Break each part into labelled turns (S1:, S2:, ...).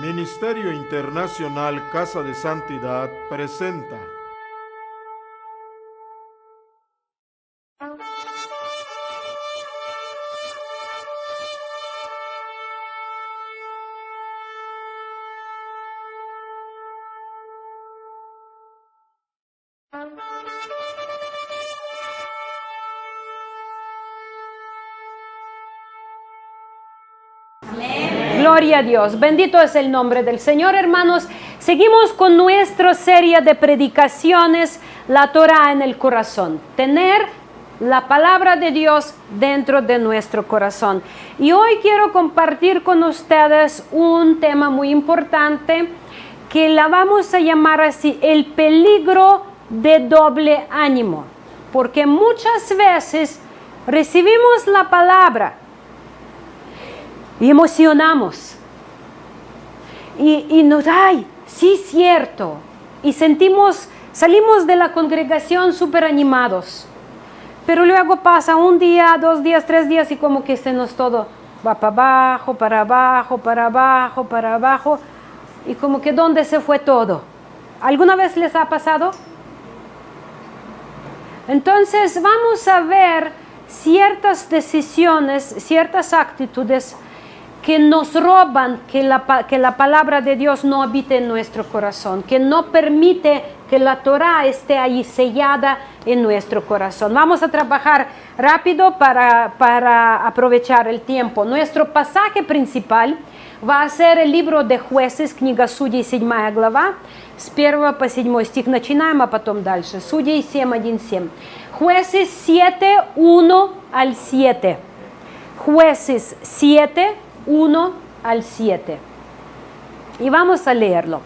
S1: Ministerio Internacional Casa de Santidad presenta
S2: Gloria a Dios, bendito es el nombre del Señor, hermanos. Seguimos con nuestra serie de predicaciones, la Torah en el corazón. Tener la palabra de Dios dentro de nuestro corazón. Y hoy quiero compartir con ustedes un tema muy importante que la vamos a llamar así, el peligro de doble ánimo. Porque muchas veces recibimos la palabra y emocionamos. Y nos, ay, sí, cierto. Y salimos de la congregación súper animados. Pero luego pasa un día, 2 días, 3 días y como que se nos todo va para abajo, para abajo, para abajo, para abajo. Y como que ¿dónde se fue todo? ¿Alguna vez les ha pasado? Entonces vamos a ver ciertas decisiones, ciertas actitudes que nos roban que la palabra de Dios no habite en nuestro corazón, que no permite que la Torah esté ahí sellada en nuestro corazón. Vamos a trabajar rápido para aprovechar el tiempo. Nuestro pasaje principal va a ser el libro de Jueces, книга Судей, 7 глава, с 1 по 7 стих начинаем, а потом дальше. Судей 7:1-7. Jueces 7, 1 al 7. Jueces 7, 1 al 7. Y vamos a leerlo.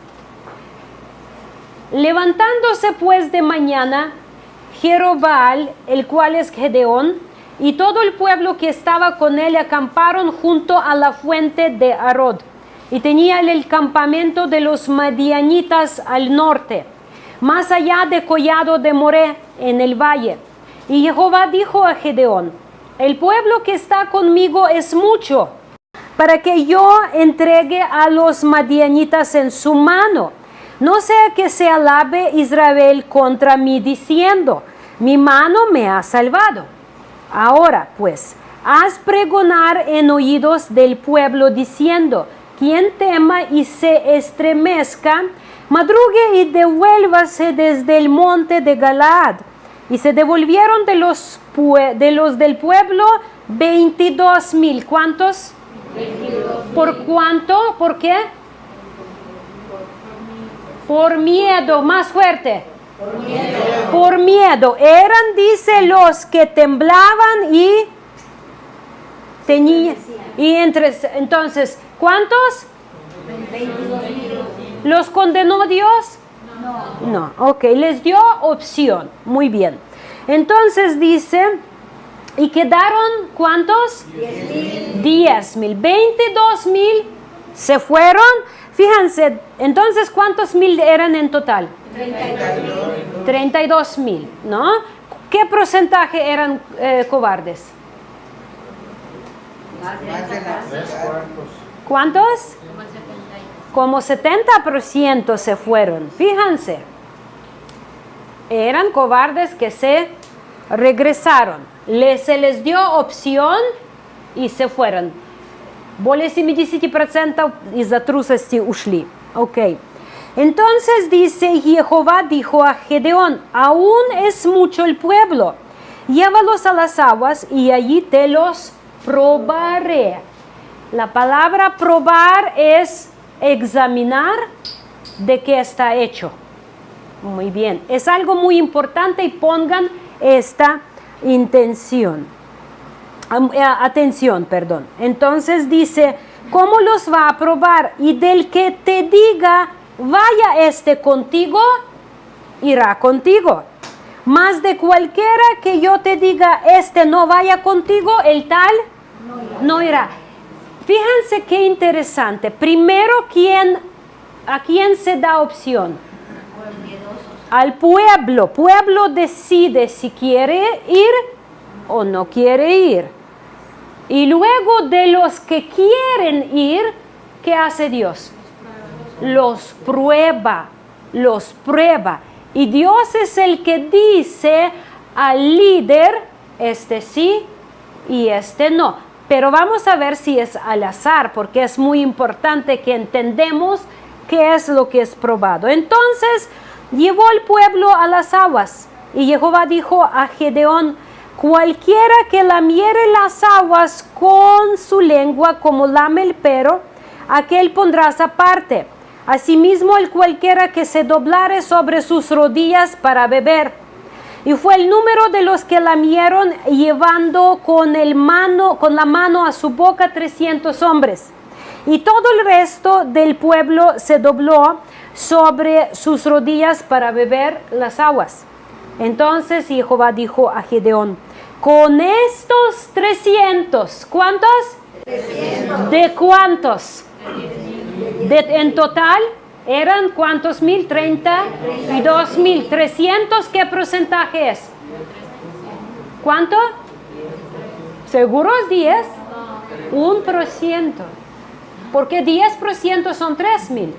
S2: Levantándose pues de mañana, Jerobbaal, el cual es Gedeón, y todo el pueblo que estaba con él acamparon junto a la fuente de Arod. Y tenía el campamento de los madianitas al norte, más allá de collado de Moré, en el valle. Y Jehová dijo a Gedeón: el pueblo que está conmigo es mucho, para que yo entregue a los madianitas en su mano. No sea que se alabe Israel contra mí diciendo: mi mano me ha salvado. Ahora pues, haz pregonar en oídos del pueblo diciendo: quien tema y se estremezca, madrugue y devuélvase desde el monte de Galaad. Y se devolvieron de los del pueblo 22,000. ¿Cuántos? 22,000. ¿Por cuánto? ¿Por qué? Por miedo. Más fuerte. Por miedo. Por miedo. Eran, dice, los que temblaban y tenían. Y entonces, ¿cuántos? 22,000. ¿Los condenó Dios? No. Ok, les dio opción. Muy bien. Entonces dice, ¿y quedaron cuántos? 10,000. 22,000 se fueron. Fíjense, entonces, ¿cuántos mil eran en total? 32,000, ¿no? ¿Qué porcentaje eran cobardes? ¿Cuántos? Como 70% se fueron. Fíjense, eran cobardes que se regresaron. Se les dio opción и se fueron. Более 70% из-за трусости ушли. Ok. Entonces dice, Jehová dijo a Gedeón: aún es mucho el pueblo. Llévalos a las aguas y allí te los probaré. La palabra probar es examinar de qué está hecho. Muy bien. Es algo muy importante y pongan esta atención, perdón. Entonces dice, ¿cómo los va a probar? Y del que te diga, vaya contigo, irá contigo. Mas de cualquiera que yo te diga, no vaya contigo, el tal no irá. Fíjense qué interesante. Primero, ¿a quién se da opción? Al pueblo. Pueblo decide si quiere ir o no quiere ir. Y luego de los que quieren ir, ¿qué hace Dios? Los prueba, los prueba. Y Dios es el que dice al líder, este sí y este no. Pero vamos a ver si es al azar, porque es muy importante que entendemos qué es lo que es probado. Entonces llevó el pueblo a las aguas, y Jehová dijo a Gedeón: cualquiera que lamiere las aguas con su lengua como lame el perro, aquel pondrás aparte. Asimismo, el cualquiera que se doblare sobre sus rodillas para beber. Y fue el número de los que lamieron, llevando con la mano a su boca 300 hombres. Y todo el resto del pueblo se dobló sobre sus rodillas para beber las aguas. Entonces Jehová dijo a Gedeón: con estos 300, ¿cuántos? 300. ¿De cuántos? En total, ¿eran cuántos mil? 32,000. 300, ¿qué porcentaje es? ¿Cuánto? ¿Seguros 10? 1%. Porque 10% son 3,000.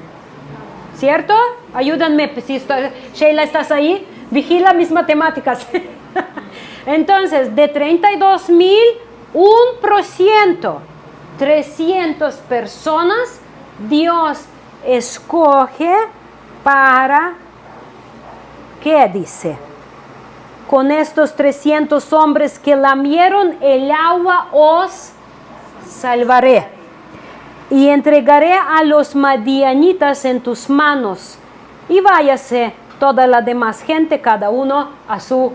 S2: ¿Cierto? Ayúdenme, si Sheila, ¿estás ahí? Vigila mis matemáticas. Entonces, de 32,000, 1%, 300 personas, Dios escoge para, ¿qué dice? Con estos 300 hombres que lamieron el agua os salvaré, y entregaré a los madianitas en tus manos, y váyase toda la demás gente, cada uno a su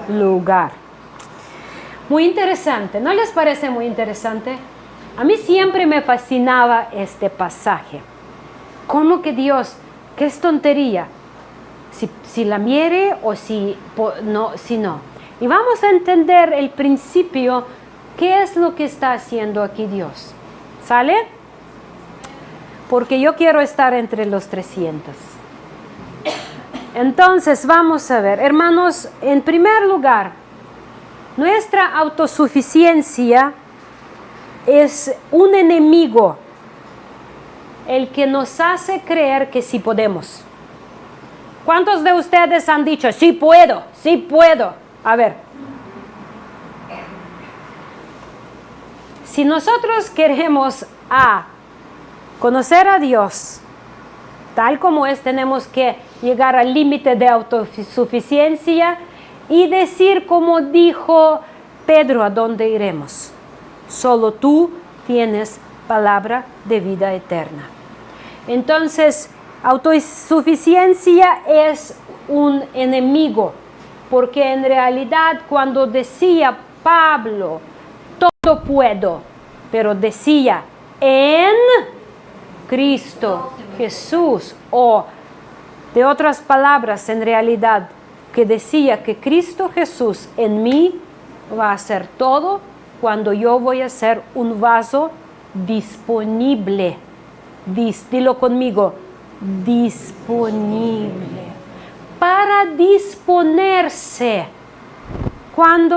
S2: lugar. Muy interesante, ¿no les parece muy interesante? A mí siempre me fascinaba este pasaje. ¿Cómo que Dios, qué es tontería? Si lamiere o si no. Y vamos a entender el principio, qué es lo que está haciendo aquí Dios. ¿Sale? Porque yo quiero estar entre los 300. Entonces, vamos a ver, hermanos, en primer lugar, nuestra autosuficiencia es un enemigo, el que nos hace creer que sí podemos. ¿Cuántos de ustedes han dicho, sí puedo, sí puedo? A ver. Si nosotros queremos conocer a Dios, tal como es, tenemos que llegar al límite de autosuficiencia y decir, como dijo Pedro, ¿a dónde iremos? Solo tú tienes palabra de vida eterna. Entonces, autosuficiencia es un enemigo, porque en realidad cuando decía Pablo, todo puedo, pero decía en Cristo Jesús, o de otras palabras, en realidad, que decía que Cristo Jesús en mí va a hacer todo, cuando yo voy a ser un vaso disponible. Dilo conmigo, disponible. Para disponerse.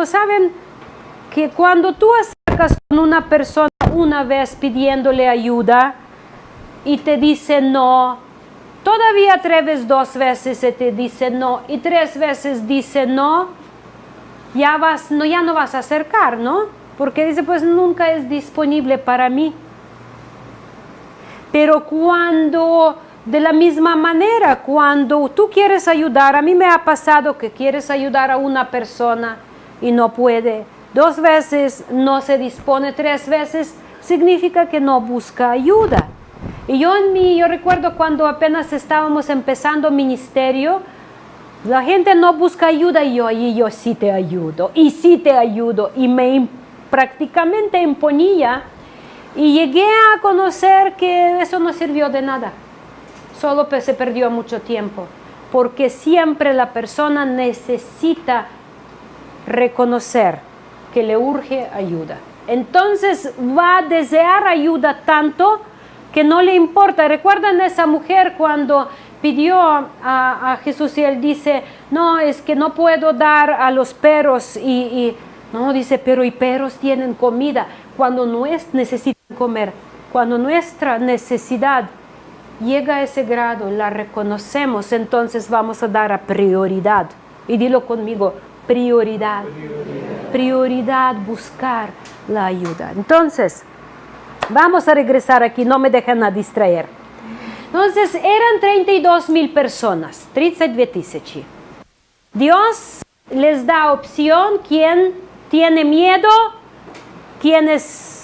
S2: Saben que cuando tú acercas con una persona una vez pidiéndole ayuda y te dice no, todavía atreves 2 veces y te dice no, y 3 veces dice no, ya no vas a acercar, ¿no? Porque dice, pues nunca es disponible para mí. Pero de la misma manera, cuando tú quieres ayudar, a mí me ha pasado que quieres ayudar a una persona y no puede. 2 veces no se dispone, 3 veces significa que no busca ayuda. Y yo recuerdo cuando apenas estábamos empezando ministerio, la gente no busca ayuda y yo sí te ayudo, y sí te ayudo, y prácticamente imponía, y llegué a conocer que eso no sirvió de nada, solo se perdió mucho tiempo, porque siempre la persona necesita reconocer que le urge ayuda. Entonces va a desear ayuda tanto que no le importa. ¿Recuerdan esa mujer cuando pidió a Jesús y él dice, no, es que no puedo dar a los perros no, dice, pero y perros tienen comida cuando no necesitan comer? cuando nuestra necesidad llega a ese grado, la reconocemos, entonces vamos a dar a prioridad. Y dilo conmigo, prioridad. Prioridad, buscar la ayuda. Entonces, vamos a regresar aquí, no me dejen a distraer. Entonces, eran 32,000 personas, 32 000. Dios les da opción, ¿quién tiene miedo? ¿Quiénes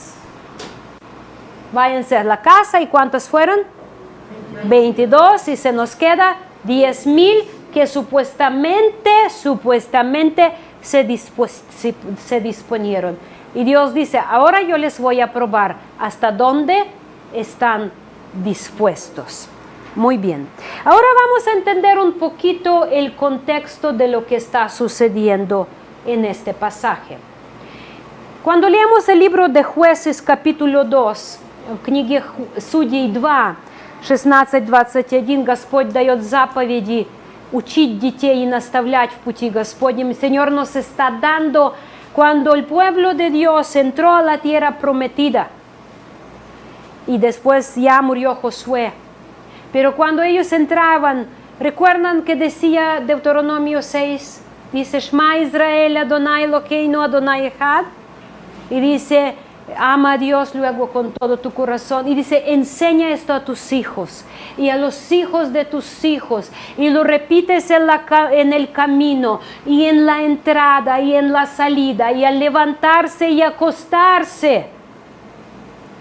S2: váyanse a la casa? ¿Y cuántos fueron? 22, y se nos queda 10,000 que supuestamente se disponieron. Y Dios dice, ahora yo les voy a probar hasta dónde están dispuestos. Muy bien. Ahora vamos a entender un poquito el contexto de lo que está sucediendo en este pasaje. Cuando leemos el libro de Jueces, capítulo 2, в книге Судей 2, 16-21, Господь дает заповеди учить детей и наставлять в пути Господнем. El Señor nos está dando cuando el pueblo de Dios entró a la tierra prometida y después ya murió Josué. Pero cuando ellos entraban, ¿recuerdan que decía Deuteronomio 6? Dice, Shema Israel, Adonai Elokeinu, Adonai Echad. Y dice, ama a Dios luego con todo tu corazón. Y dice, enseña esto a tus hijos y a los hijos de tus hijos. Y lo repites en el camino y en la entrada y en la salida y al levantarse y acostarse.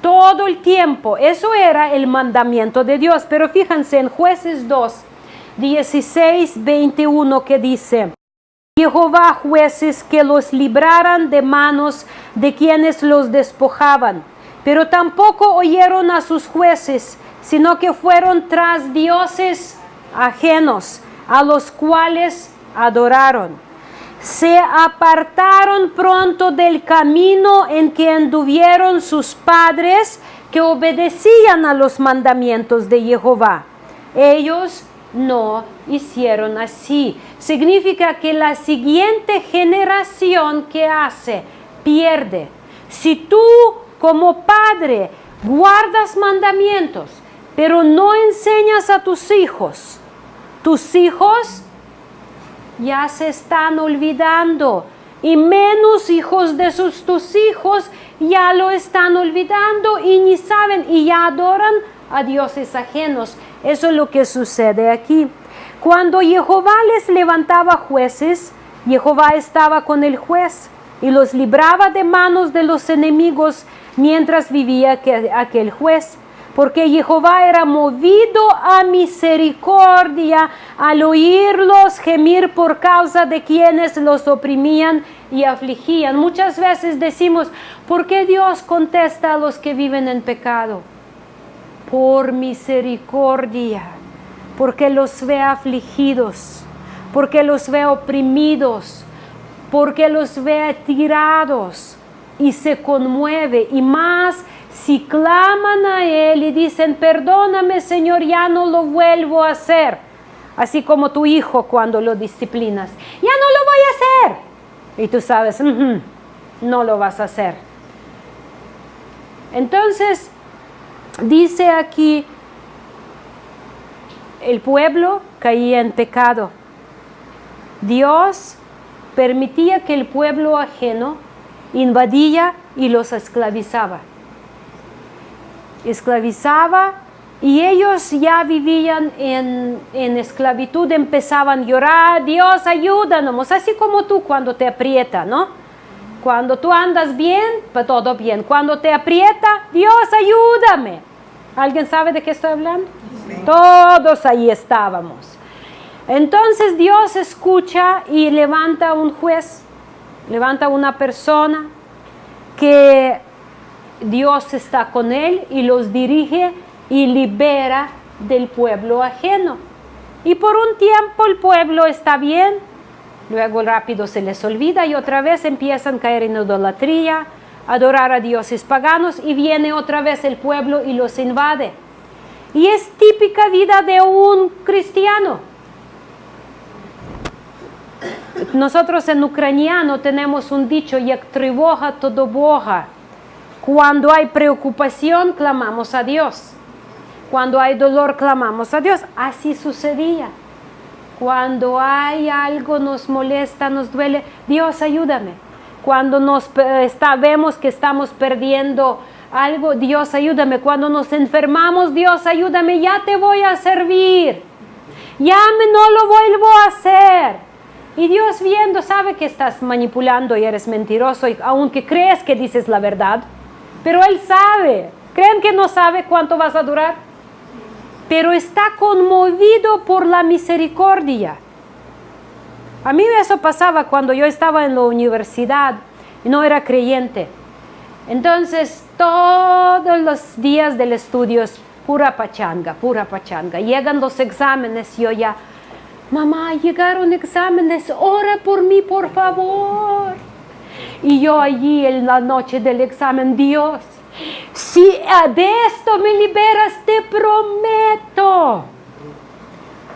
S2: Todo el tiempo. Eso era el mandamiento de Dios. Pero fíjense en Jueces 2, 16-21 que dice, Jehová jueces que los libraran de manos de quienes los despojaban, pero tampoco oyeron a sus jueces, sino que fueron tras dioses ajenos, a los cuales adoraron. Se apartaron pronto del camino en que anduvieron sus padres, que obedecían a los mandamientos de Jehová. Ellos no hicieron así. Significa que la siguiente generación que hace, pierde. Si tú como padre guardas mandamientos, pero no enseñas a tus hijos ya se están olvidando, y menos hijos de tus hijos ya lo están olvidando y ni saben y ya adoran a dioses ajenos. Eso es lo que sucede aquí. Cuando Jehová les levantaba jueces, Jehová estaba con el juez y los libraba de manos de los enemigos mientras vivía aquel juez. Porque Jehová era movido a misericordia al oírlos gemir por causa de quienes los oprimían y afligían. Muchas veces decimos, ¿por qué Dios contesta a los que viven en pecado? Por misericordia, porque los ve afligidos, porque los ve oprimidos, porque los ve tirados y se conmueve, y más si claman a Él y dicen, perdóname Señor, ya no lo vuelvo a hacer. Así como tu hijo cuando lo disciplinas, ya no lo voy a hacer. Y tú sabes, no lo vas a hacer. Entonces, dice aquí, el pueblo caía en pecado. Dios permitía que el pueblo ajeno invadía y los esclavizaba. Y ellos ya vivían en esclavitud, empezaban a llorar, Dios ayúdanos, así como tú cuando te aprieta, ¿no? Cuando tú andas bien, pues todo bien. Cuando te aprieta, Dios ayúdame. ¿Alguien sabe de qué estoy hablando? Sí. Todos ahí estábamos. Entonces Dios escucha y levanta un juez, levanta una persona que Dios está con él y los dirige y libera del pueblo ajeno. Y por un tiempo el pueblo está bien, luego rápido se les olvida y otra vez empiezan a caer en idolatría, adorar a dioses paganos, y viene otra vez el pueblo y los invade. Y es típica vida de un cristiano. Nosotros en ucraniano tenemos un dicho, як тривога, то до Бога. Cuando hay preocupación, clamamos a Dios. Cuando hay dolor, clamamos a Dios. Así sucedía. Cuando hay algo nos molesta, nos duele, Dios ayúdame. Cuando vemos que estamos perdiendo algo, Dios ayúdame. Cuando nos enfermamos, Dios ayúdame, ya te voy a servir. No lo vuelvo a hacer. Y Dios viendo, sabe que estás manipulando y eres mentiroso, y aunque crees que dices la verdad, pero Él sabe. ¿Creen que no sabe cuánto vas a durar? Pero está conmovido por la misericordia. A mí eso pasaba cuando yo estaba en la universidad y no era creyente. Entonces, todos los días del estudio es pura pachanga, pura pachanga. Llegan los exámenes, yo ya, mamá, llegaron exámenes, ora por mí, por favor. Y yo allí en la noche del examen, Dios, si de esto me liberas, te prometo.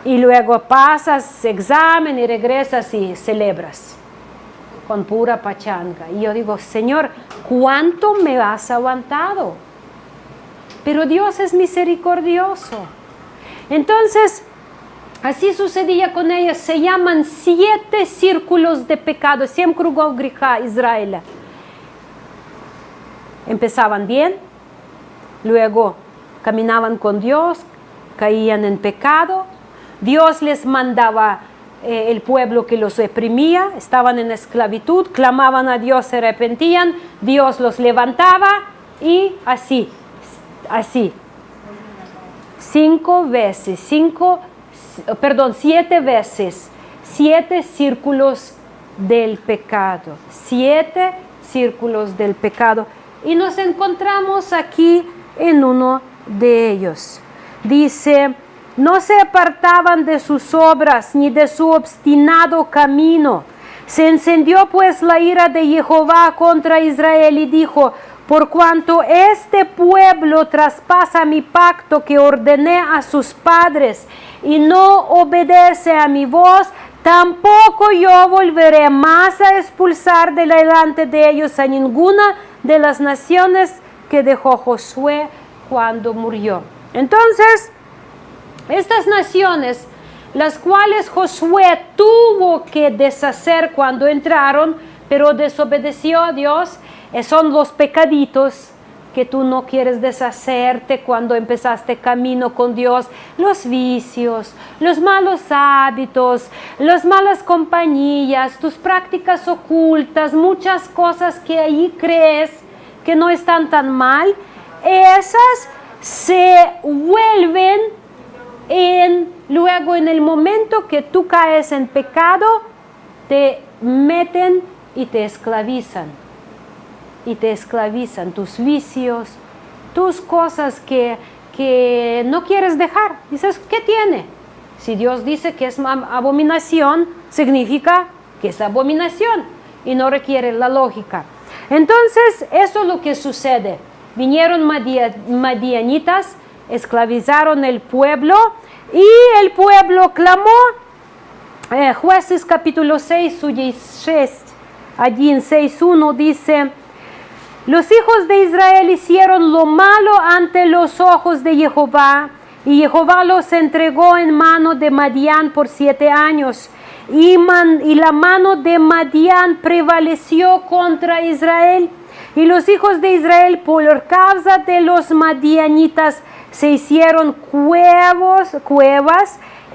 S2: Y luego pasas examen y regresas y celebras con pura pachanga. Y yo digo, Señor, ¿cuánto me has aguantado? Pero Dios es misericordioso. Entonces, así sucedía con ellos. Se llaman 7 círculos de pecado. 7 кругов греха Израиля. Empezaban bien, luego caminaban con Dios, caían en pecado. Dios les mandaba el pueblo que los oprimía, estaban en esclavitud, clamaban a Dios, se arrepentían, Dios los levantaba y así. 7 veces, 7 círculos del pecado, 7 círculos del pecado. Y nos encontramos aquí en uno de ellos. Dice, no se apartaban de sus obras ni de su obstinado camino. Se encendió pues la ira de Jehová contra Israel y dijo, por cuanto este pueblo traspasa mi pacto que ordené a sus padres y no obedece a mi voz, tampoco yo volveré más a expulsar de delante de ellos a ninguna de las naciones que dejó Josué cuando murió. Entonces, estas naciones, las cuales Josué tuvo que deshacer cuando entraron, pero desobedeció a Dios, son los pecaditos que tú no quieres deshacerte cuando empezaste camino con Dios, los vicios, los malos hábitos, las malas compañías, tus prácticas ocultas, muchas cosas que ahí crees que no están tan mal, esas se vuelven luego en el momento que tú caes en pecado, te meten y te esclavizan. Y te esclavizan tus vicios, tus cosas que no quieres dejar. Dices, ¿qué tiene? Si Dios dice que es abominación, significa que es abominación y no requiere la lógica. Entonces, eso es lo que sucede. Vinieron madianitas, esclavizaron el pueblo y el pueblo clamó. Jueces capítulo 6, 6, allí en 6.1 dice, los hijos de Israel hicieron lo malo ante los ojos de Jehová, y Jehová los entregó en mano de Madián por 7 años. Y la mano de Madián prevaleció contra Israel. Y los hijos de Israel, por causa de los madianitas, se hicieron cuevas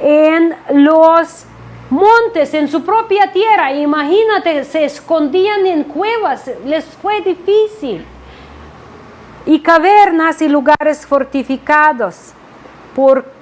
S2: en los montes, en su propia tierra. Imagínate, se escondían en cuevas, les fue difícil. Y cavernas y lugares fortificados.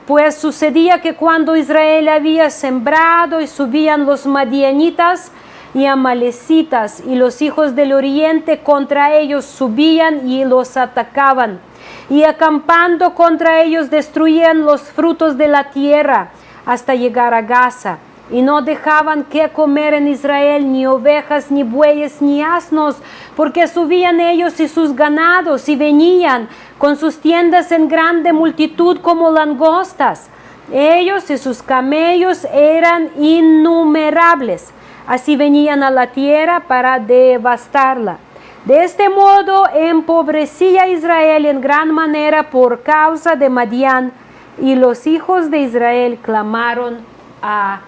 S2: Pues sucedía que cuando Israel había sembrado y subían los madianitas y amalecitas y los hijos del oriente contra ellos subían y los atacaban. Y acampando contra ellos destruían los frutos de la tierra hasta llegar a Gaza. Y no dejaban que comer en Israel ni ovejas, ni bueyes, ni asnos, porque subían ellos y sus ganados y venían con sus tiendas en grande multitud como langostas. Ellos y sus camellos eran innumerables. Así venían a la tierra para devastarla. De este modo empobrecía a Israel en gran manera por causa de Madián, y los hijos de Israel clamaron a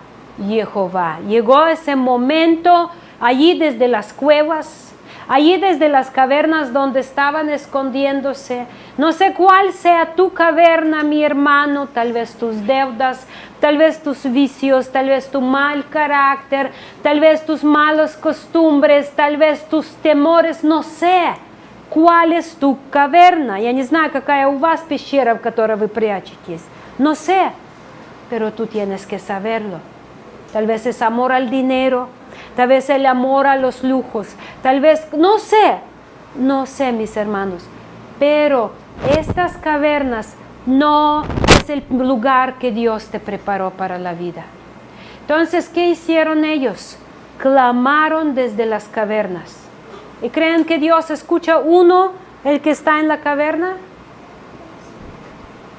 S2: Jehová. Llegó ese momento allí desde las cuevas, allí desde las cavernas donde estaban escondiéndose. No sé cuál sea tu caverna, mi hermano, tal vez tus deudas, tal vez tus vicios, tal vez tu mal carácter, tal vez tus malas costumbres, tal vez tus temores, no sé cuál es tu caverна. Я не знаю, какая у вас пещера, в которой вы прячетесь. No sé, pero tú tienes que saberlo. Tal vez es amor al dinero, tal vez el amor a los lujos, tal vez, no sé, mis hermanos, pero estas cavernas no es el lugar que Dios te preparó para la vida. Entonces, ¿qué hicieron ellos? Clamaron desde las cavernas. ¿Y creen que Dios escucha uno, el que está en la caverna?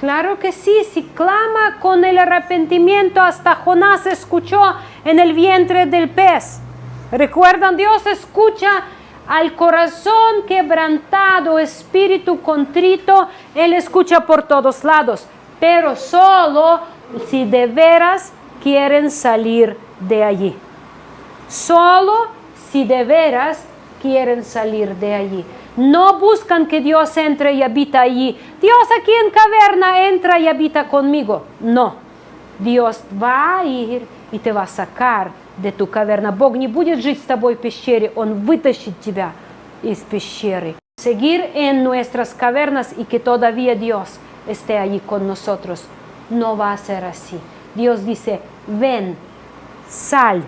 S2: Claro que sí, si clama con el arrepentimiento, hasta Jonás escuchó en el vientre del pez. ¿Recuerdan? Dios escucha al corazón quebrantado, espíritu contrito, Él escucha por todos lados, pero solo si de veras quieren salir de allí. Solo si de veras quieren salir de allí. No buscan que Dios entre y habita allí. Dios aquí en caverna entra y habita conmigo. No. Dios va a ir и te va a sacar de tu caverna. Бог не будет жить с тобой в пещере, Он вытащит тебя из пещеры. Seguir en nuestras cavernas y que todavía Dios esté allí con nosotros. No va a ser así. Dios dice, ven, sal,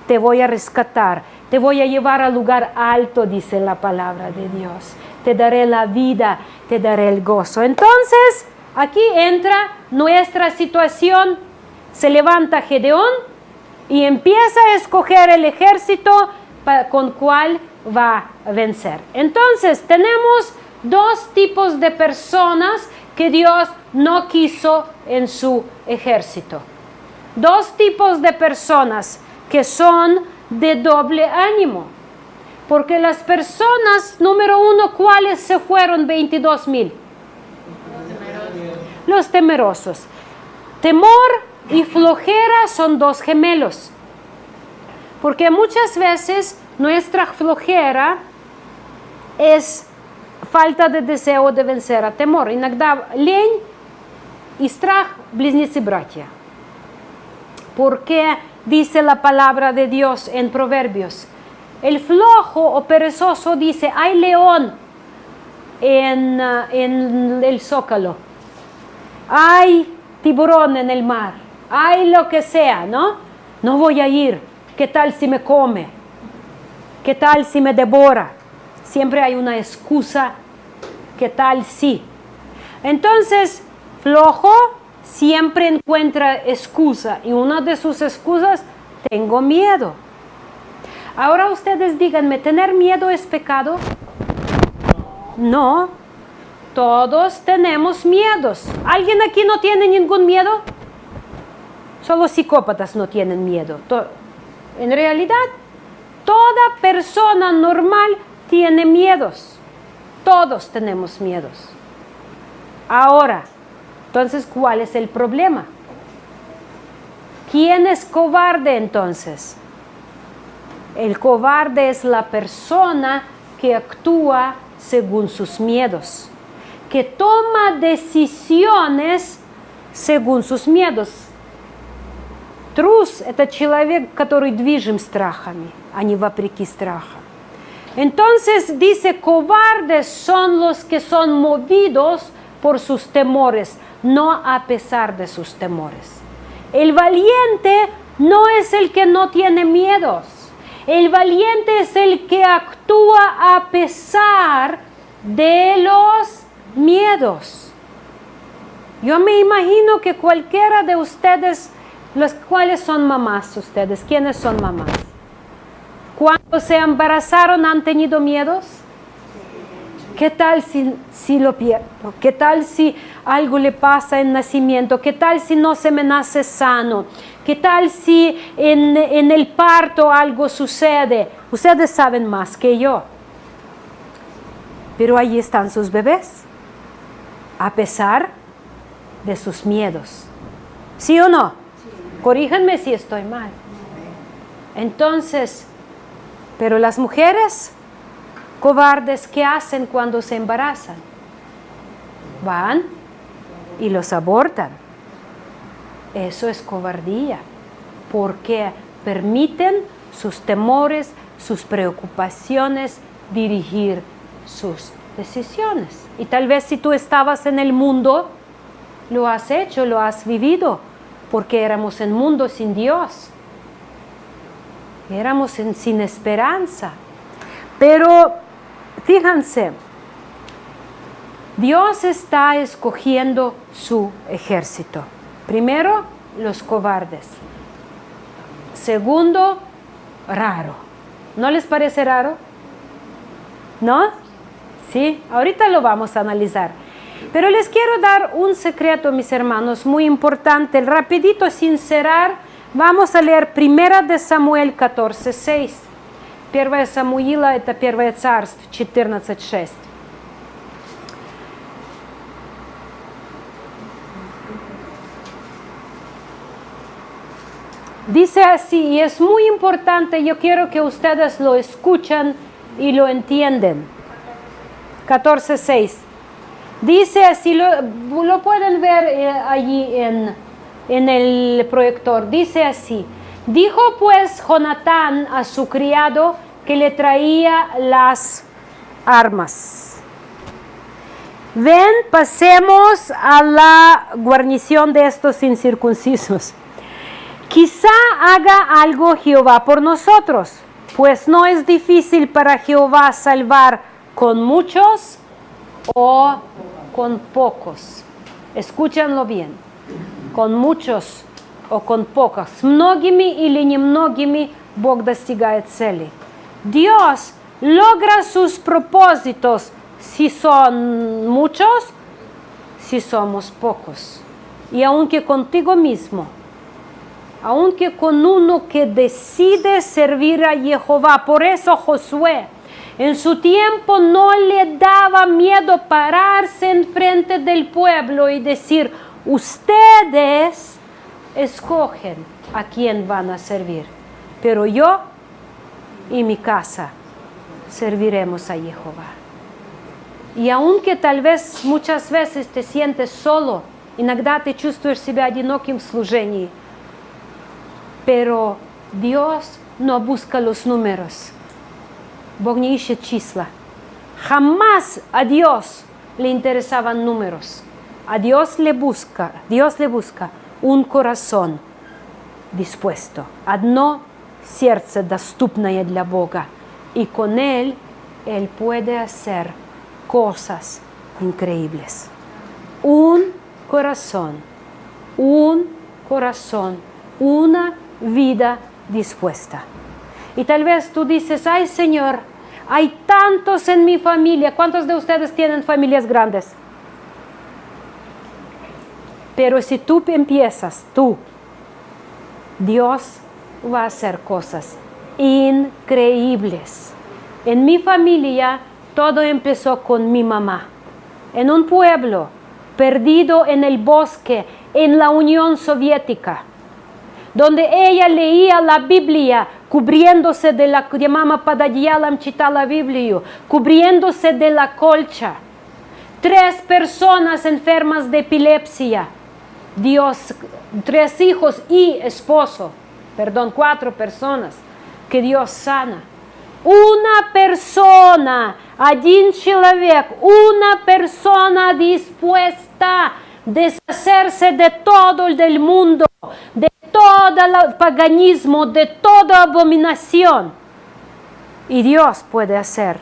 S2: te voy a rescatar, te voy a llevar al lugar alto, dice la palabra de Dios. Te daré la vida, te daré el gozo. Entonces, aquí entra nuestra situación. Se levanta Gedeón y empieza a escoger el ejército con cual va a vencer. Entonces, tenemos dos tipos de personas que Dios no quiso en su ejército. Dos tipos de personas que son de doble ánimo. Porque las personas, número uno, ¿cuáles se fueron 22,000? Los temerosos. Temor y flojera son dos gemelos. Porque muchas veces nuestra flojera es falta de deseo de vencer a temor. Иногда лень y страх близнецы-братья. Porque dice la palabra de Dios en Proverbios, el flojo o perezoso dice, hay león en el zócalo, hay tiburón en el mar, hay lo que sea, ¿no? No voy a ir, ¿qué tal si me come? ¿Qué tal si me devora? Siempre hay una excusa, ¿qué tal si? Entonces, flojo siempre encuentra excusa y una de sus excusas, tengo miedo. Ahora ustedes díganme, ¿tener miedo es pecado? No, todos tenemos miedos. ¿Alguien aquí no tiene ningún miedo? Solo psicópatas no tienen miedo. En realidad, toda persona normal tiene miedos. Todos tenemos miedos. Ahora, entonces, ¿cuál es el problema? ¿Quién es cobarde entonces? El cobarde es la persona que actúa según sus miedos, que toma decisiones según sus miedos. Трус – это человек, который движим страхами, а не вопреки страха. Entonces dice, cobardes son los que son movidos por sus temores, no a pesar de sus temores. El valiente no es el que no tiene miedos. El valiente es el que actúa a pesar de los miedos. Yo me imagino que cualquiera de ustedes, los cuales son mamás ustedes, ¿quiénes son mamás? Cuando se embarazaron, ¿han tenido miedos? ¿Qué tal si lo pierdo? ¿Qué tal si algo le pasa en nacimiento? ¿Qué tal si no se me nace sano? ¿Qué tal si en el parto algo sucede? Ustedes saben más que yo. pero ahí están sus bebés, a pesar de sus miedos. ¿Sí o no? Corríjanme si estoy mal. Entonces, pero las mujeres cobardes, ¿qué hacen cuando se embarazan? Van y los abortan. Eso es cobardía, porque permiten sus temores, sus preocupaciones dirigir sus decisiones. Y tal vez si tú estabas en el mundo, lo has hecho, lo has vivido, porque éramos en mundo sin Dios. Éramos sin esperanza. Pero fíjense, Dios está escogiendo su ejército. Primero, los cobardes. Segundo, raro. ¿No les parece raro? ¿No? Sí, ahorita lo vamos a analizar. Pero les quiero dar un secreto, mis hermanos, muy importante. Rapidito, sin cerrar, vamos a leer 1 de Samuel 14:6. 1 Самуила, это 1 Царств 14:6. Dice así, y es muy importante, yo quiero que ustedes lo escuchen y lo entienden. 14:6. Dice así, lo pueden ver allí en el proyector. Dice así, dijo pues Jonatán a su criado que le traía las armas. Ven, pasemos a la guarnición de estos incircuncisos. Quizá haga algo Jehová por nosotros, pues no es difícil para Jehová salvar con muchos o con pocos. Escúchanlo bien. Con muchos o con pocos. С многими или немногими Бог достигает цели. Dios logra sus propósitos si son muchos, si somos pocos. Y aunque contigo mismo, aunque con uno que decide servir a Jehová. Por eso Josué en su tiempo no le daba miedo pararse enfrente del pueblo y decir, ustedes escogen a quién van a servir, pero yo y mi casa serviremos a Jehová. И aunque tal vez muchas veces te sientes solo, иногда ты чувствуешь себя одиноким в служении, pero Dios no busca los números. Бог не ищет числа. Jamás a Dios le interesaban números. A Dios le busca un corazón dispuesto, одно сердце, доступное для Бога. Y con Él puede hacer cosas increíbles. Un corazón, una vida dispuesta. Y tal vez tú dices, ay Señor, hay tantos en mi familia. ¿Cuántos de ustedes tienen familias grandes? Pero si tú empiezas, Dios va a hacer cosas increíbles. En mi familia todo empezó con mi mamá. En un pueblo perdido en el bosque, en la Unión Soviética, donde ella leía la Biblia, cubriéndose de la, где мама под одеялом читала Библию, cubriéndose de la colcha. 3 personas enfermas de epilepsia. Dios, 3 hijos y esposo, 4 personas que Dios sana. Una persona, один человек, una persona dispuesta a deshacerse de todo el del mundo, de todo el paganismo, de toda abominación. Y Dios puede hacer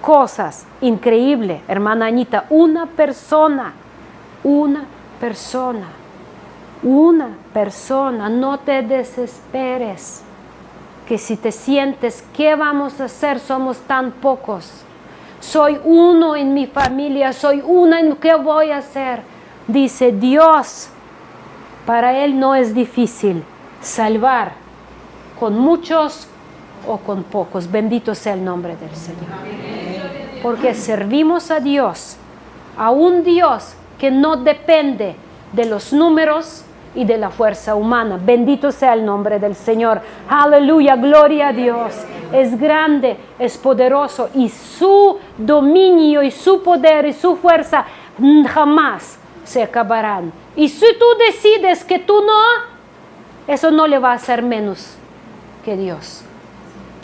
S2: cosas increíbles, hermana Anita. Una persona, no te desesperes. Que si te sientes, ¿qué vamos a hacer? Somos tan pocos. Soy uno en mi familia, soy una en qué voy a hacer. Dice Dios, para Él no es difícil salvar con muchos o con pocos. Bendito sea el nombre del Señor. porque servimos a Dios, a un Dios que no depende de los números y de la fuerza humana. Bendito sea el nombre del Señor. Aleluya, gloria a Dios. Es grande, es poderoso y su dominio y su poder y su fuerza jamás se acabarán. Y si tú decides que tú no, eso no le va a hacer menos que Dios.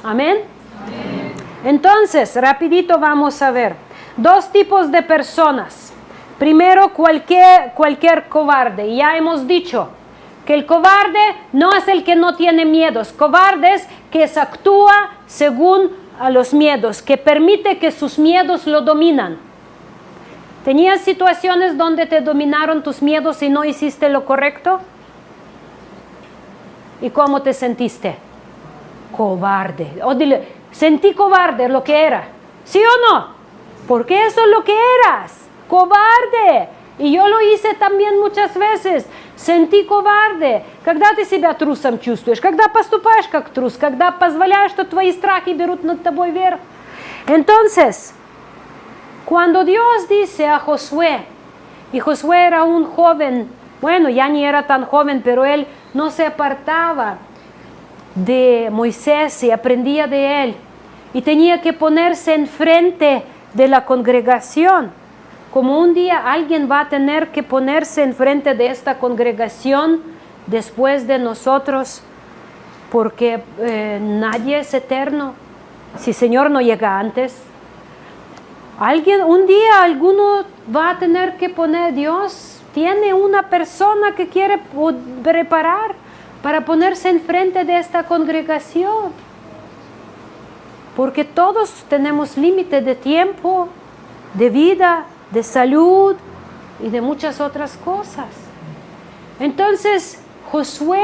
S2: Amén. Amén. Entonces, rapidito vamos a ver. Dos tipos de personas. Primero, cualquier cobarde. Ya hemos dicho que el cobarde no es el que no tiene miedos. Cobarde es que actúa según a los miedos, que permite que sus miedos lo dominan. ¿Tenías situaciones donde te dominaron tus miedos y no hiciste lo correcto? ¿Y cómo te sentiste? Cobarde. O dile, sentí cobarde lo que era. ¿Sí o no? Porque eso es lo que eras. Cobarde. И я lo hice también muchas veces. Сенти коварде. Когда ты себя трусом чувствуешь, когда поступаешь как трус, когда позволяешь, что твои страхи берут над тобой верх. Entonces, cuando Dios dice a Josué, y Josué era un joven, bueno, ya ni era tan joven, pero él no se apartaba de Moisés y aprendía de él. Y tenía que ponerse enfrente de la congregación. Como un día alguien va a tener que ponerse enfrente de esta congregación después de nosotros, porque nadie es eterno. Si el Señor no llega antes, un día alguno va a tener que poner. Dios tiene una persona que quiere preparar para ponerse enfrente de esta congregación, porque todos tenemos límite de tiempo, de vida, de salud y de muchas otras cosas. Entonces Josué,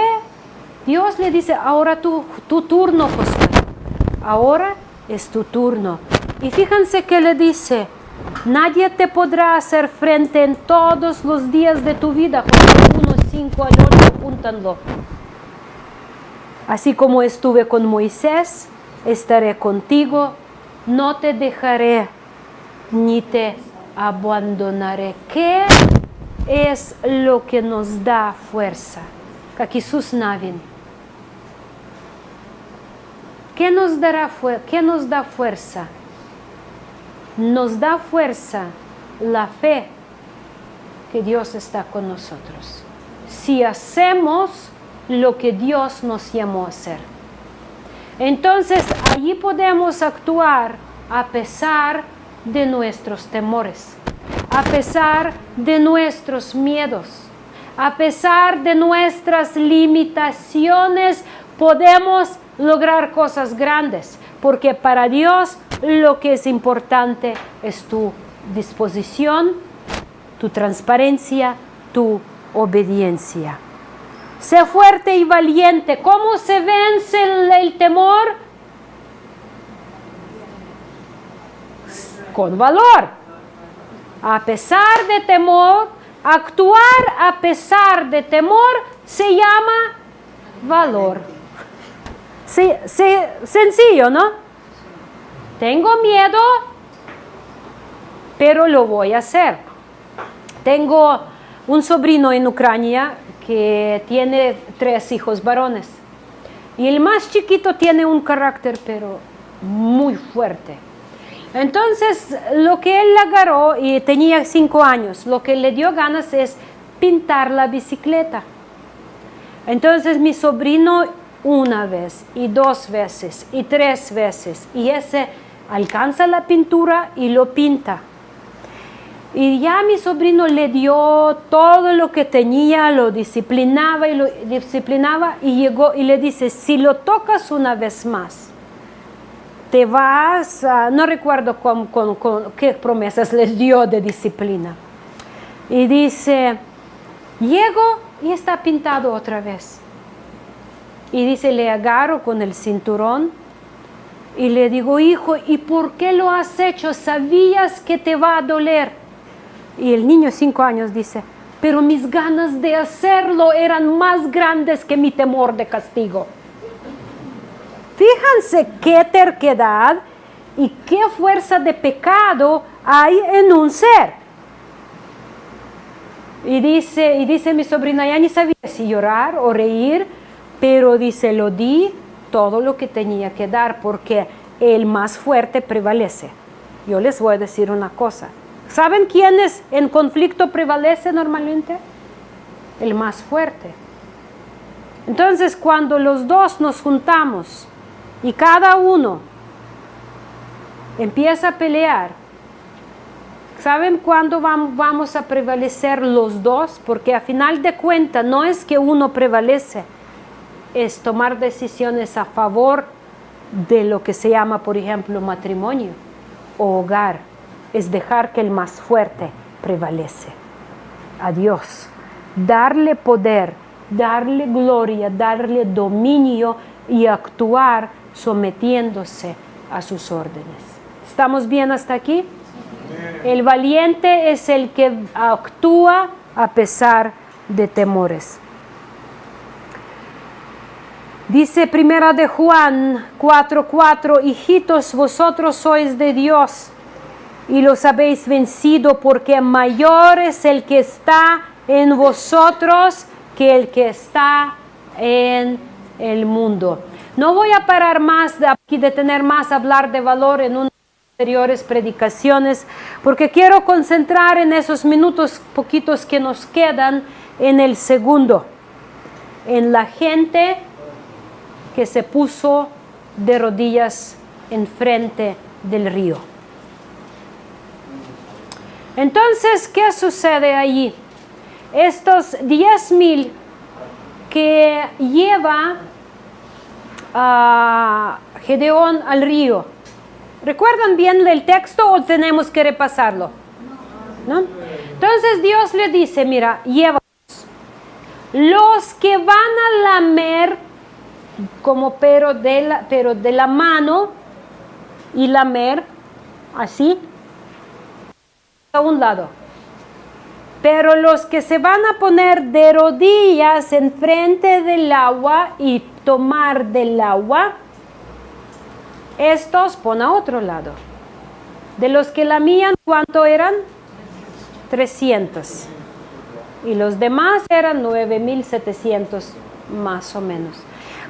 S2: Dios le dice, ahora tu turno, Josué, ahora es tu turno. Y fíjense que le dice, nadie te podrá hacer frente en todos los días de tu vida. Josué 1, 5 al 8, apúntanlo. Así como estuve con Moisés, estaré contigo, no te dejaré ni te abandonaré. ¿Qué es lo que nos da fuerza? Как Иисус Навин. ¿Qué nos da fuerza? Nos da fuerza la fe que Dios está con nosotros. Si hacemos lo que Dios nos llamó a hacer. Entonces, allí podemos actuar a pesar de nuestros temores, a pesar de nuestros miedos, a pesar de nuestras limitaciones, podemos lograr cosas grandes, porque para Dios lo que es importante es tu disposición, tu transparencia, tu obediencia. Sé fuerte y valiente. ¿Cómo se vence el temor? Con valor. A pesar de temor, actuar a pesar de temor se llama valor. Sencillo, ¿no? Tengo miedo, pero lo voy a hacer. Tengo un sobrino en Ucrania que tiene 3 hijos varones. Y el más chiquito tiene un carácter, pero muy fuerte. Entonces, lo que él agarró, y tenía 5 años, lo que le dio ganas es pintar la bicicleta. Entonces, mi sobrino 1 vez, y 2 veces, y 3 veces, y ese alcanza la pintura y lo pinta. Y ya mi sobrino le dio todo lo que tenía, lo disciplinaba, y llegó y le dice, si lo tocas una vez más, te vas, no recuerdo con qué promesas les dio de disciplina. Y dice, llego y está pintado otra vez. Y dice, le agarro con el cinturón y le digo, hijo, ¿y por qué lo has hecho? ¿Sabías que te va a doler? Y el niño 5 años dice, pero mis ganas de hacerlo eran más grandes que mi temor de castigo. Fíjense qué terquedad, ¿Y qué fuerza de pecado hay en un ser? Y dice mi sobrina, ya ni sabía si llorar o reír, pero dice, lo di todo lo que tenía que dar, porque el más fuerte prevalece. Yo les voy a decir una cosa. ¿Saben quiénes en conflicto prevalece normalmente? El más fuerte. Entonces, cuando los dos nos juntamos y cada uno empieza a pelear, ¿saben cuándo vamos a prevalecer los dos? Porque a final de cuentas no es que uno prevalece, es tomar decisiones a favor de lo que se llama, por ejemplo, matrimonio o hogar. Es dejar que el más fuerte prevalece. A Dios. Darle poder, darle gloria, darle dominio y actuar sometiéndose a sus órdenes. ¿Estamos bien hasta aquí? El valiente es el que actúa a pesar de temores. Dice primera de Juan 4:4, hijitos, vosotros sois de Dios y los habéis vencido, porque mayor es el que está en vosotros que el que está en el mundo. No voy a parar más aquí de tener más hablar de valor en unas anteriores predicaciones, porque quiero concentrar en esos minutos poquitos que nos quedan en el segundo, en la gente que se puso de rodillas enfrente del río. Entonces, ¿qué sucede allí? Estos 10,000 que lleva a Gedeón al río. ¿Recuerdan bien el texto o tenemos que repasarlo? ¿No? Entonces Dios le dice, mira, llévalos. Los que van a lamer, como pero de la mano y lamer, así, a un lado. Pero los que se van a poner de rodillas enfrente del agua y tomar del agua, estos pon a otro lado. De los que lamían, ¿cuánto eran? 300. Y los demás eran 9,700 más o menos.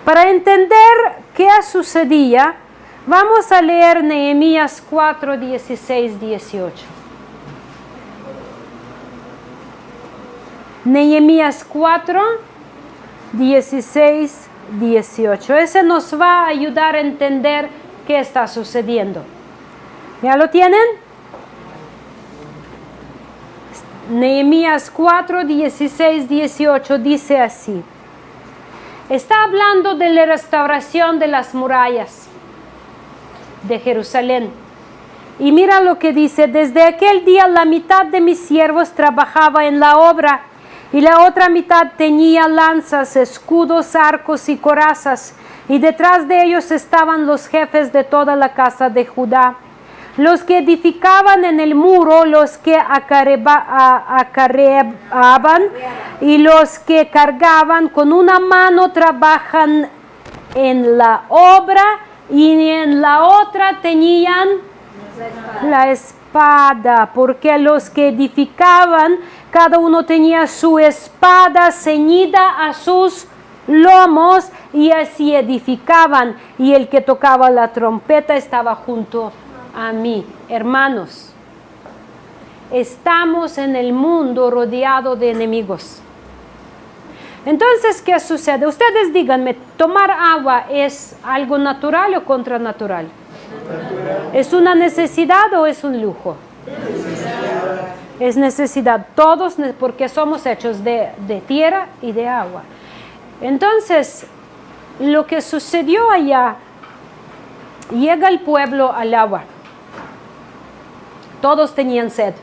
S2: Para entender qué sucedía, vamos a leer Nehemías 4, 16, 18. Nehemías 4, 16, 18. Ese nos va a ayudar a entender qué está sucediendo. ¿Ya lo tienen? Nehemías 4, 16, 18 dice así. Está hablando de la restauración de las murallas de Jerusalén. Y mira lo que dice. Desde aquel día la mitad de mis siervos trabajaba en la obra y la otra mitad tenía lanzas, escudos, arcos y corazas. Y detrás de ellos estaban los jefes de toda la casa de Judá. Los que edificaban en el muro, los que acarreaban y los que cargaban, con una mano trabajan en la obra y en la otra tenían la espada, porque los que edificaban, cada uno tenía su espada ceñida a sus lomos y así edificaban, y el que tocaba la trompeta estaba junto a mí. Hermanos, estamos en el mundo rodeado de enemigos. Entonces, ¿qué sucede? Ustedes díganme, ¿tomar agua es algo natural o contranatural? ¿Es una necesidad o es un lujo? Es necesidad. Todos, porque somos hechos de tierra y de agua. Entonces, lo que sucedió allá, llega el pueblo al agua. Todos tenían sed.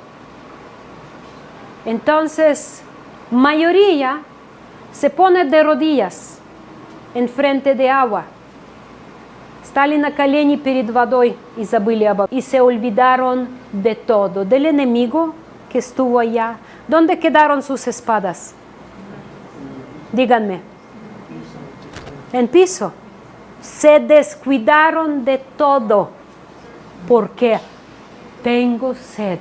S2: Entonces, mayoría se pone de rodillas enfrente de agua. Стали на колени перед водой и забыли обо всем. Y se olvidaron de todo, del enemigo que estuvo allá. ¿Dónde quedaron sus espadas? Díganme. En piso. Se descuidaron de todo. porque tengo sed.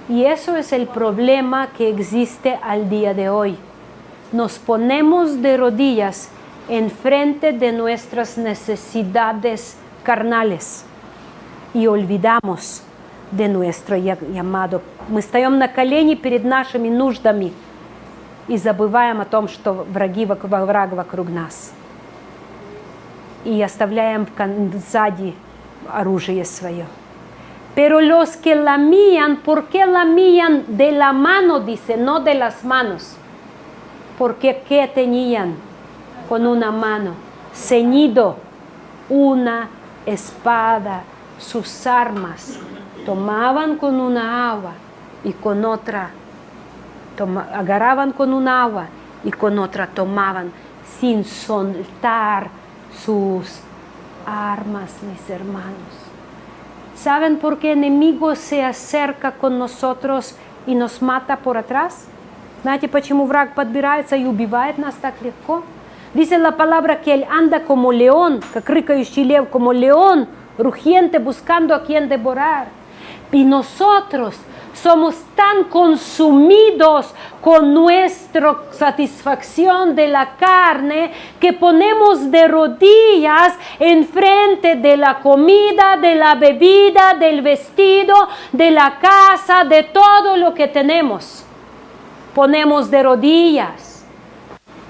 S2: Y eso es el problema que existe al día de hoy. Nos ponemos de rodillas enfrente de nuestras necesidades carnales и olvidamos de nuestro лlamado. Мы встаем на колени перед нашими нуждами и забываем о том, что враг вокруг нас. И оставляем сзади оружие свое. Pero los que lamían, ¿por qué lamían de la mano? Dice, no de las manos. Porque ¿qué tenían con una mano? Ceñido una espada, sus armas. Tomaban con una agua y con otra, agarraban con un agua y con otra tomaban sin soltar sus armas, mis hermanos. ¿Saben por qué el enemigo se acerca con nosotros y nos mata por atrás? Знаете, почему враг подбирается и убивает нас так легко? Dice la palabra que él anda como león, как рыкающий лев, como león, rugiente, buscando a quien devorar. Y nosotros somos tan consumidos con nuestra satisfacción de la carne que ponemos de rodillas enfrente de la comida, de la bebida, del vestido, de la casa, de todo lo que tenemos. Ponemos de rodillas.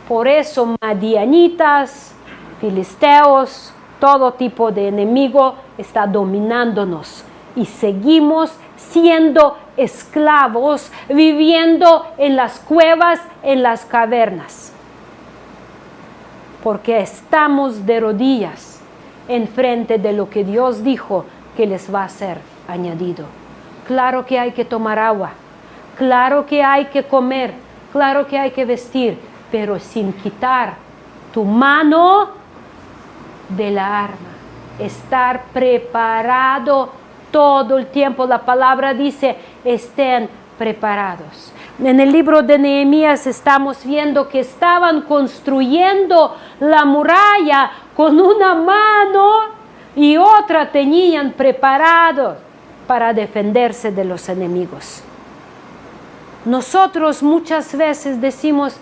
S2: Por eso madianitas, filisteos, todo tipo de enemigo está dominándonos. Y seguimos siendo esclavos, viviendo en las cuevas, en las cavernas. Porque estamos de rodillas enfrente de lo que Dios dijo que les va a ser añadido. Claro que hay que tomar agua, claro que hay que comer, claro que hay que vestir, pero sin quitar tu mano de la arma. Estar preparado todo el tiempo. La palabra dice, estén preparados. En el libro de Nehemías estamos viendo que estaban construyendo la muralla con una mano y otra tenían preparado para defenderse de los enemigos. Nosotros muchas veces decimos,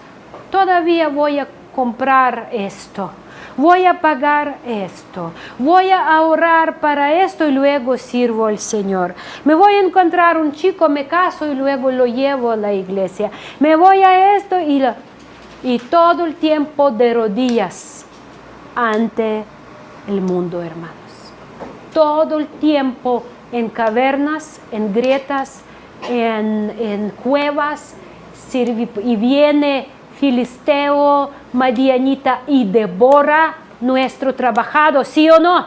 S2: todavía voy a comprar esto. Voy a pagar esto, voy a ahorrar para esto y luego sirvo al Señor. Me voy a encontrar un chico, me caso y luego lo llevo a la iglesia. Me voy a esto y todo el tiempo de rodillas ante el mundo, hermanos. Todo el tiempo en cavernas, en grietas, en cuevas, y viene filisteo, madianita y devora nuestro trabajado, ¿sí o no?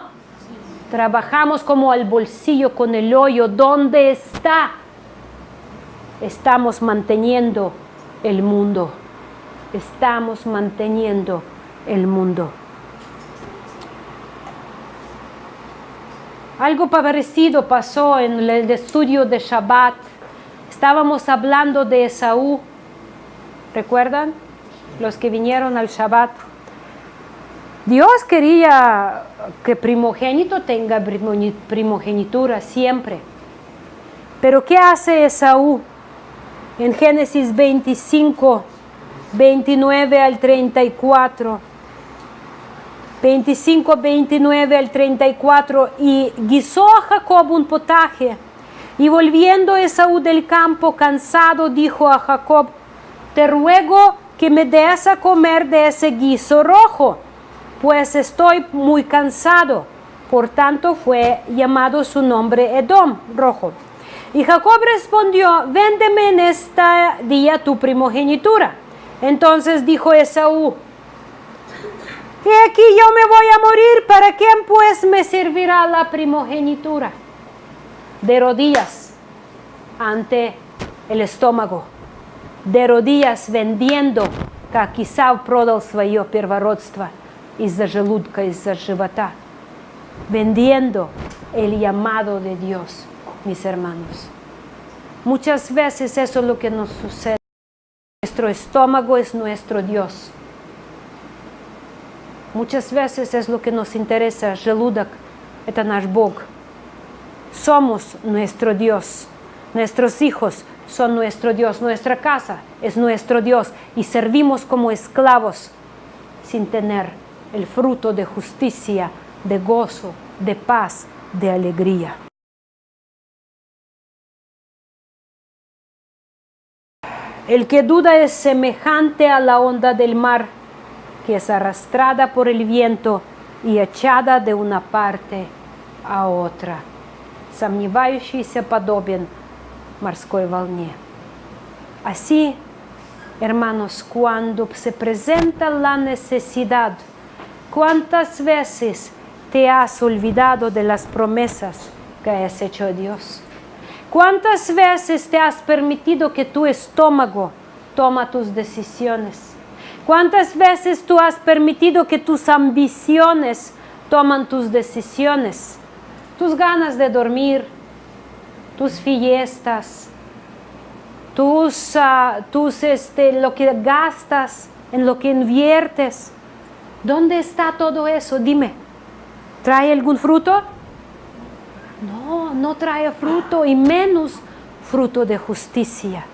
S2: Trabajamos como al bolsillo con el hoyo. ¿Dónde está? Estamos manteniendo el mundo. Estamos manteniendo el mundo. Algo parecido pasó en el estudio de Shabbat. Estábamos hablando de Esaú. ¿Recuerdan? Los que vinieron al Shabbat. Dios quería que primogénito tenga primogenitura siempre. Pero ¿qué hace Esaú? En Génesis 25, 29 al 34. 25, 29 al 34. Y guisó a Jacob un potaje. Y volviendo Esaú del campo cansado, dijo a Jacob, te ruego que me des a comer de ese guiso rojo, pues estoy muy cansado. Por tanto fue llamado su nombre Edom, rojo. Y Jacob respondió, véndeme en este día tu primogenitura. Entonces dijo Esaú, he aquí yo me voy a morir, ¿para quién pues me servirá la primogenitura? De rodillas ante el estómago. De rodillas vendiendo, как Исав продал свое первородство из-за желудка, из-за живота. Vendiendo el llamado de Dios, mis hermanos. Muchas veces eso es lo que nos sucede. Nuestro estómago es nuestro Dios. Muchas veces es lo que nos interesa, желудок, это наш Бог. Somos nuestro Dios. Nuestros hijos son nuestro Dios. Nuestra casa es nuestro Dios. Y servimos como esclavos sin tener el fruto de justicia, de gozo, de paz, de alegría. El que duda es semejante a la onda del mar, que es arrastrada por el viento y echada de una parte a otra. Сомневающийся подобен морской волне. Así, hermanos, cuando se presenta la necesidad, ¿cuántas veces te has olvidado de las promesas que has hecho a Dios? ¿Cuántas veces te has permitido que tu estómago tome tus decisiones? ¿Cuántas veces tú has permitido que tus ambiciones toman tus decisiones? Tus ganas de dormir, tus fiestas, lo que gastas, en lo que inviertes. ¿Dónde está todo eso? Dime, ¿trae algún fruto? No, no trae fruto y menos fruto de justicia.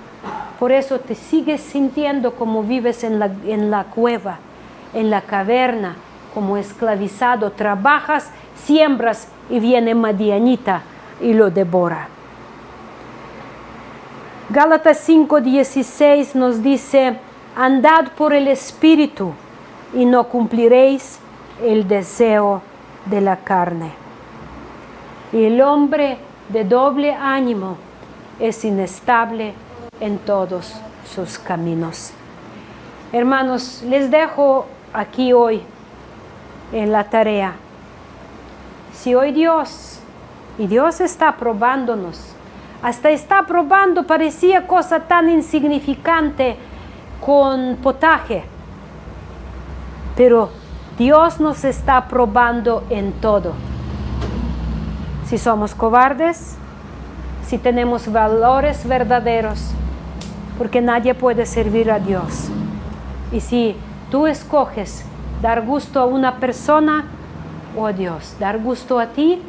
S2: Por eso te sigues sintiendo como vives en la cueva, en la caverna, como esclavizado. Trabajas, siembras y viene Madianita y lo devora. Gálatas 5:16 nos dice, andad por el Espíritu y no cumpliréis el deseo de la carne. Y el hombre de doble ánimo es inestable en todos sus caminos. Hermanos, les dejo aquí hoy en la tarea. Si hoy Dios está probándonos, hasta está probando, parecía cosa tan insignificante con potaje, pero Dios nos está probando en todo. Si somos cobardes, si tenemos valores verdaderos, porque nadie puede servir a Dios. Y si tú escoges dar gusto a una persona o a Dios, dar gusto a ti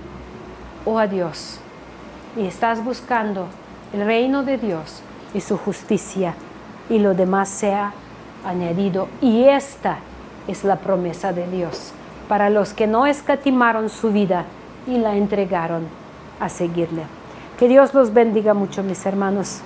S2: o a Dios, y estás buscando el reino de Dios y su justicia, y lo demás sea añadido. Y esta es la promesa de Dios para los que no escatimaron su vida y la entregaron a seguirle. Que Dios los bendiga mucho, mis hermanos.